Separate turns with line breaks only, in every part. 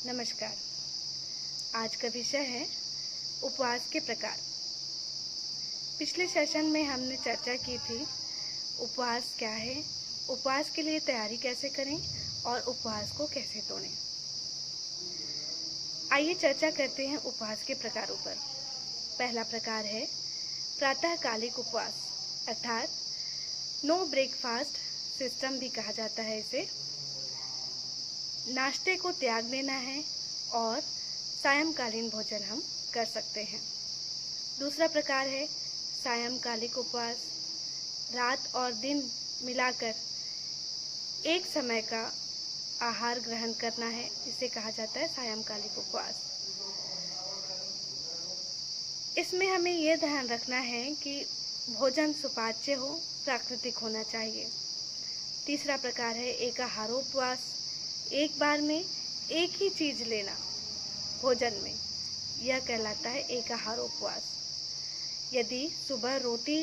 नमस्कार। आज का विषय है उपवास के प्रकार। पिछले सेशन में हमने चर्चा की थी उपवास क्या है, उपवास के लिए तैयारी कैसे करें और उपवास को कैसे तोड़ें। आइए चर्चा करते हैं उपवास के प्रकारों पर। पहला प्रकार है प्रातःकालिक उपवास, अर्थात नो ब्रेकफास्ट सिस्टम भी कहा जाता है इसे। नाश्ते को त्याग देना है और सायंकालीन भोजन हम कर सकते हैं। दूसरा प्रकार है सायंकालिक उपवास, रात और दिन मिलाकर एक समय का आहार ग्रहण करना है, इसे कहा जाता है सायंकालिक उपवास। इसमें हमें यह ध्यान रखना है कि भोजन सुपाच्य हो, प्राकृतिक होना चाहिए। तीसरा प्रकार है एकाहारोपवास, एक बार में एक ही चीज लेना भोजन में, यह कहलाता है एकाहारोपवास। यदि सुबह रोटी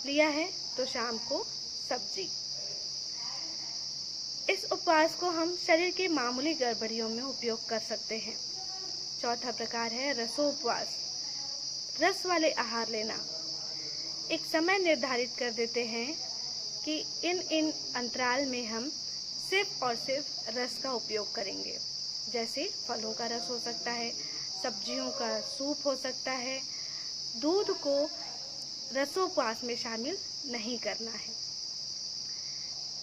लिया है तो शाम को सब्जी। इस उपवास को हम शरीर की मामूली गड़बड़ियों में उपयोग कर सकते हैं। चौथा प्रकार है रसोपवास, रस वाले आहार लेना। एक समय निर्धारित कर देते हैं कि इन अंतराल में हम सिर्फ और सिर्फ रस का उपयोग करेंगे। जैसे फलों का रस हो सकता है, सब्जियों का सूप हो सकता है। दूध को रसोपवास में शामिल नहीं करना है।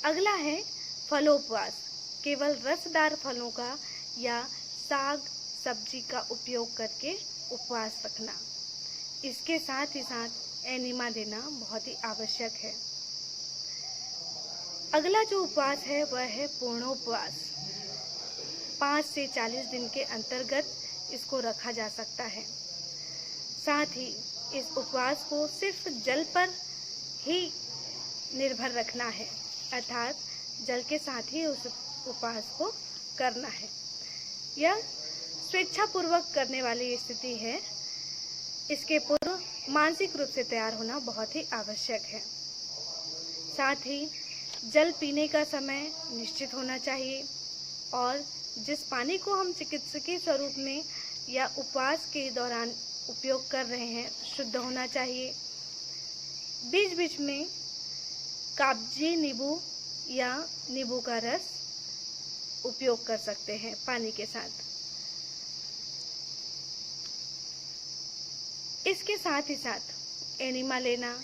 अगला है फलोपवास, केवल रसदार फलों का या साग सब्जी का उपयोग करके उपवास रखना। इसके साथ ही साथ एनिमा देना बहुत ही आवश्यक है। अगला जो उपवास है वह है पूर्णोपवास। 5 से 40 दिन के अंतर्गत इसको रखा जा सकता है। साथ ही इस उपवास को सिर्फ जल पर ही निर्भर रखना है, अर्थात जल के साथ ही उस उपवास को करना है। यह स्वेच्छापूर्वक करने वाली स्थिति है। इसके पूर्व मानसिक रूप से तैयार होना बहुत ही आवश्यक है। साथ ही जल पीने का समय निश्चित होना चाहिए और जिस पानी को हम चिकित्सकीय स्वरूप में या उपवास के दौरान उपयोग कर रहे हैं शुद्ध होना चाहिए। बीच बीच में कागजी नींबू या नींबू का रस उपयोग कर सकते हैं पानी के साथ। इसके साथ ही साथ एनिमा लेना,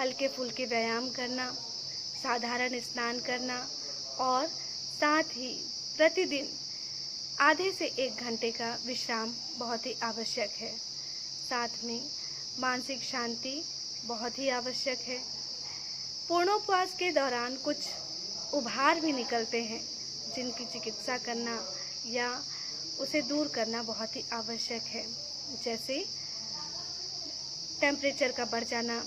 हल्के फुल्के व्यायाम करना, साधारण स्नान करना और साथ ही प्रतिदिन आधे से 1 घंटे का विश्राम बहुत ही आवश्यक है। साथ में मानसिक शांति बहुत ही आवश्यक है। पूर्णोपवास के दौरान कुछ उभार भी निकलते हैं जिनकी चिकित्सा करना या उसे दूर करना बहुत ही आवश्यक है। जैसे टेम्परेचर का बढ़ जाना,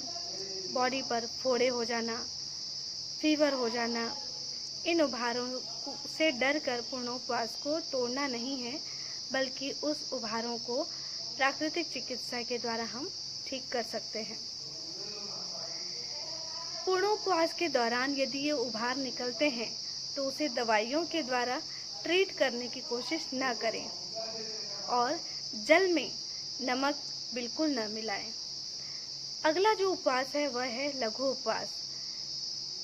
बॉडी पर फोड़े हो जाना, फीवर हो जाना। इन उभारों से डर कर पूर्णोपवास को तोड़ना नहीं है, बल्कि उस उभारों को प्राकृतिक चिकित्सा के द्वारा हम ठीक कर सकते हैं। पूर्णोपवास के दौरान यदि ये उभार निकलते हैं तो उसे दवाइयों के द्वारा ट्रीट करने की कोशिश न करें और जल में नमक बिल्कुल न मिलाएं। अगला जो उपवास है वह है लघु उपवास।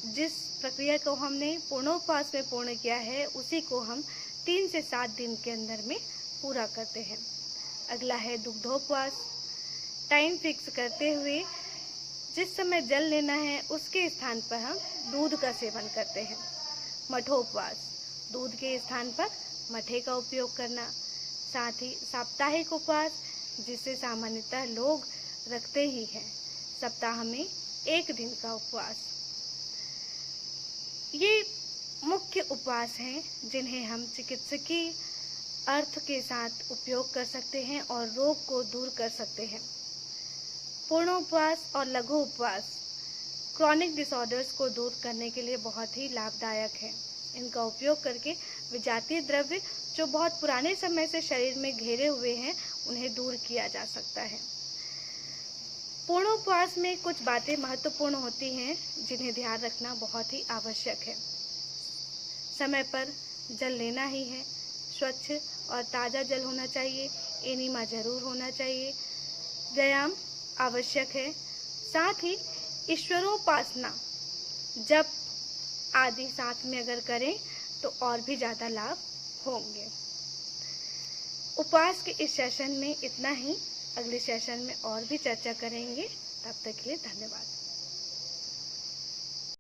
जिस प्रक्रिया को हमने पूर्णोपवास में पूर्ण किया है उसी को हम 3 से 7 दिन के अंदर में पूरा करते हैं। अगला है दुग्धोपवास। टाइम फिक्स करते हुए जिस समय जल लेना है उसके स्थान पर हम दूध का सेवन करते हैं। मठोपवास, दूध के स्थान पर मठे का उपयोग करना। साथ ही साप्ताहिक उपवास, जिसे सामान्यतः लोग रखते ही हैं, सप्ताह में 1 दिन का उपवास। ये मुख्य उपवास हैं जिन्हें हम चिकित्सकीय अर्थ के साथ उपयोग कर सकते हैं और रोग को दूर कर सकते हैं। पूर्णोपवास और लघु उपवास क्रॉनिक डिसऑर्डर्स को दूर करने के लिए बहुत ही लाभदायक है। इनका उपयोग करके विजातीय द्रव्य जो बहुत पुराने समय से शरीर में घेरे हुए हैं उन्हें दूर किया जा सकता है। पूर्णोपवास में कुछ बातें महत्वपूर्ण होती हैं जिन्हें ध्यान रखना बहुत ही आवश्यक है। समय पर जल लेना ही है, स्वच्छ और ताज़ा जल होना चाहिए, एनिमा ज़रूर होना चाहिए, व्यायाम आवश्यक है, साथ ही ईश्वरोपासना जप आदि साथ में अगर करें तो और भी ज़्यादा लाभ होंगे। उपवास के इस सेशन में इतना ही, अगले सेशन में और भी चर्चा करेंगे। तब तक के लिए धन्यवाद।